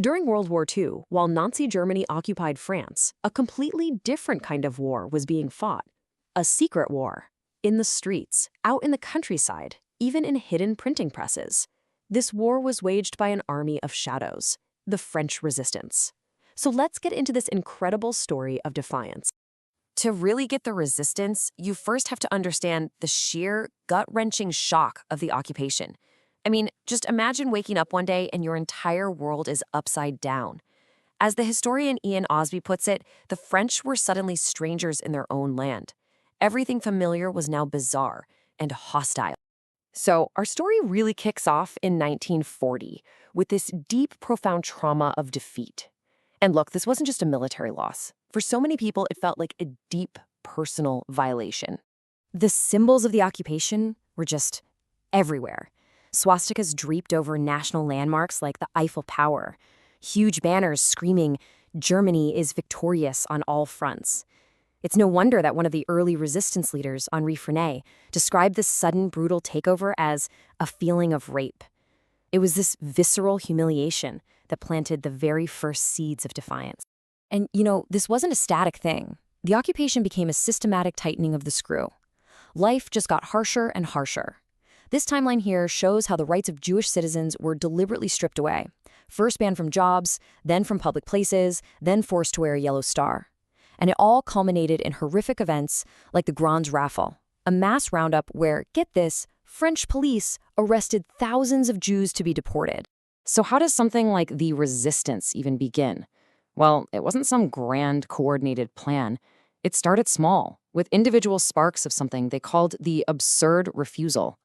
During World War II, while Nazi Germany occupied France, a completely different kind of war was being fought. A secret war. In the streets, out in the countryside, even in hidden printing presses. This war was waged by an army of shadows, the French resistance. So let's get into this incredible story of defiance. To really get the resistance, you first have to understand the sheer, gut-wrenching shock of the occupation. I mean, just imagine waking up one day and your entire world is upside down. As the historian Ian Osby puts it, the French were suddenly strangers in their own land. Everything familiar was now bizarre and hostile. So our story really kicks off in 1940 with this deep, profound trauma of defeat. And look, this wasn't just a military loss. For so many people, it felt like a deep personal violation. The symbols of the occupation were just everywhere. Swastikas draped over national landmarks like the Eiffel Tower, huge banners screaming, "Germany is victorious on all fronts." It's no wonder that one of the early resistance leaders, Henri Frenay, described this sudden, brutal takeover as a feeling of rape. It was this visceral humiliation that planted the very first seeds of defiance. And, this wasn't a static thing. The occupation became a systematic tightening of the screw. Life just got harsher and harsher. This timeline here shows how the rights of Jewish citizens were deliberately stripped away. First banned from jobs, then from public places, then forced to wear a yellow star. And it all culminated in horrific events like the Grands Raffle, a mass roundup where, get this, French police arrested thousands of Jews to be deported. So how does something like the resistance even begin? Well, it wasn't some grand, coordinated plan. It started small, with individual sparks of something they called the absurd refusal.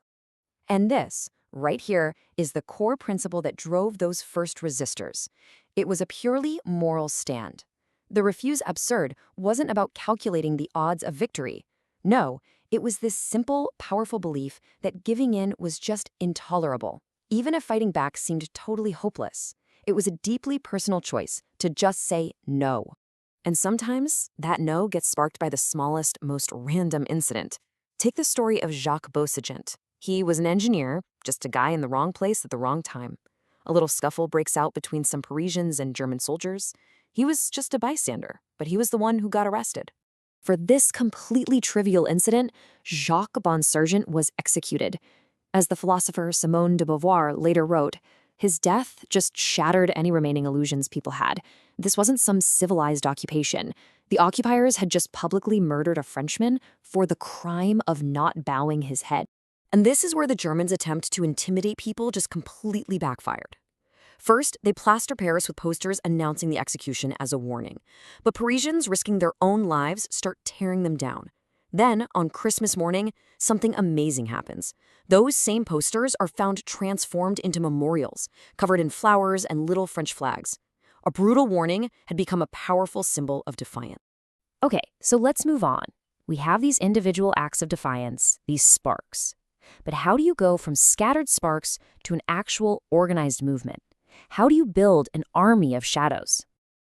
And this, right here, is the core principle that drove those first resistors. It was a purely moral stand. The refuse absurd wasn't about calculating the odds of victory. No, it was this simple, powerful belief that giving in was just intolerable, even if fighting back seemed totally hopeless. It was a deeply personal choice to just say no. And sometimes that no gets sparked by the smallest, most random incident. Take the story of Jacques Beausegent. He was an engineer, just a guy in the wrong place at the wrong time. A little scuffle breaks out between some Parisians and German soldiers. He was just a bystander, but he was the one who got arrested. For this completely trivial incident, Jacques Beausegent was executed. As the philosopher Simone de Beauvoir later wrote, his death just shattered any remaining illusions people had. This wasn't some civilized occupation. The occupiers had just publicly murdered a Frenchman for the crime of not bowing his head. And this is where the Germans' attempt to intimidate people just completely backfired. First, they plaster Paris with posters announcing the execution as a warning. But Parisians risking their own lives start tearing them down. Then, on Christmas morning, something amazing happens. Those same posters are found transformed into memorials, covered in flowers and little French flags. A brutal warning had become a powerful symbol of defiance. Okay, so let's move on. We have these individual acts of defiance, these sparks. But how do you go from scattered sparks to an actual organized movement? How do you build an army of shadows?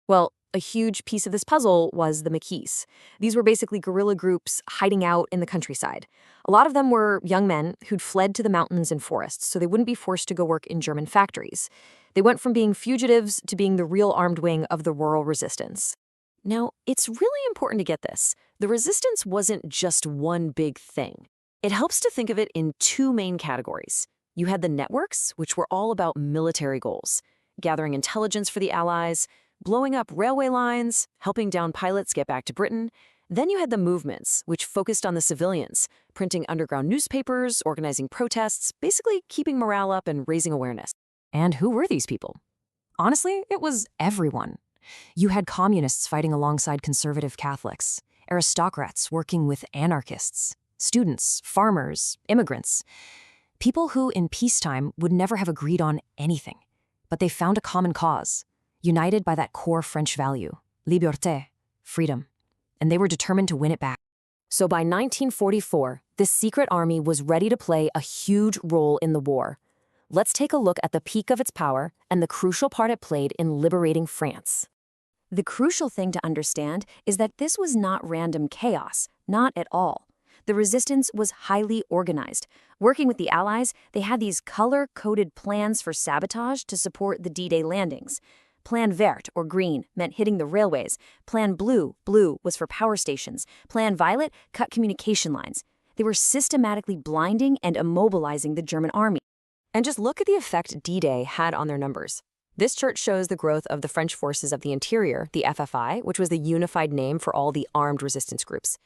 Well, a huge piece of this puzzle was the Maquis. These were basically guerrilla groups hiding out in the countryside. A lot of them were young men who'd fled to the mountains and forests so they wouldn't be forced to go work in German factories. They went from being fugitives to being the real armed wing of the rural resistance. Now, it's really important to get this. The resistance wasn't just one big thing. It helps to think of it in two main categories. You had the networks, which were all about military goals, gathering intelligence for the Allies, blowing up railway lines, helping down pilots get back to Britain. Then you had the movements, which focused on the civilians, printing underground newspapers, organizing protests, basically keeping morale up and raising awareness. And who were these people? Honestly, it was everyone. You had communists fighting alongside conservative Catholics, aristocrats working with anarchists, students, farmers, immigrants. People who, in peacetime, would never have agreed on anything. But they found a common cause, united by that core French value, liberté, freedom. And they were determined to win it back. So by 1944, this secret army was ready to play a huge role in the war. Let's take a look at the peak of its power and the crucial part it played in liberating France. The crucial thing to understand is that this was not random chaos, not at all. The resistance was highly organized. Working with the Allies, they had these color-coded plans for sabotage to support the D-Day landings. Plan vert, or green, meant hitting the railways. Plan blue, blue was for power stations. Plan violet, cut communication lines. They were systematically blinding and immobilizing the German army. And just look at the effect D-Day had on their numbers. This chart shows the growth of the French Forces of the Interior, the FFI, which was the unified name for all the armed resistance groups.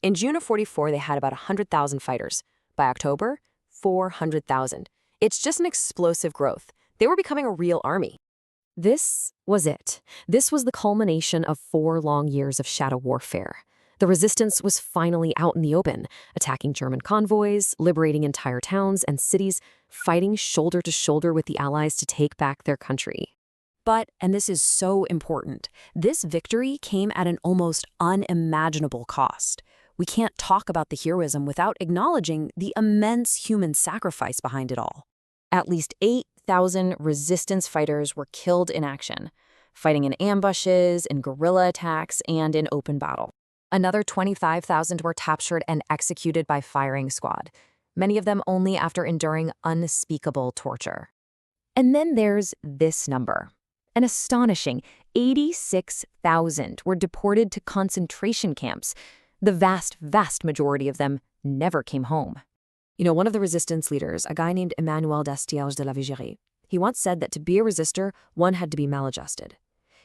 In June of 44, they had about 100,000 fighters. By October, 400,000. It's just an explosive growth. They were becoming a real army. This was it. This was the culmination of 4 long years of shadow warfare. The resistance was finally out in the open, attacking German convoys, liberating entire towns and cities, fighting shoulder to shoulder with the Allies to take back their country. But, and this is so important, this victory came at an almost unimaginable cost. We can't talk about the heroism without acknowledging the immense human sacrifice behind it all. At least 8,000 resistance fighters were killed in action, fighting in ambushes, in guerrilla attacks, and in open battle. Another 25,000 were captured and executed by firing squad, many of them only after enduring unspeakable torture. And then there's this number. An astonishing 86,000 were deported to concentration camps. The vast, vast majority of them never came home. You know, one of the resistance leaders, a guy named Emmanuel Destierges de la Vigerie, he once said that to be a resistor, one had to be maladjusted.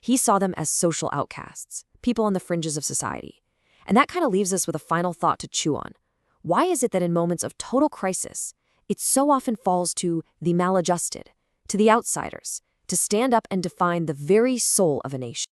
He saw them as social outcasts, people on the fringes of society. And that kind of leaves us with a final thought to chew on. Why is it that in moments of total crisis, it so often falls to the maladjusted, to the outsiders, to stand up and define the very soul of a nation?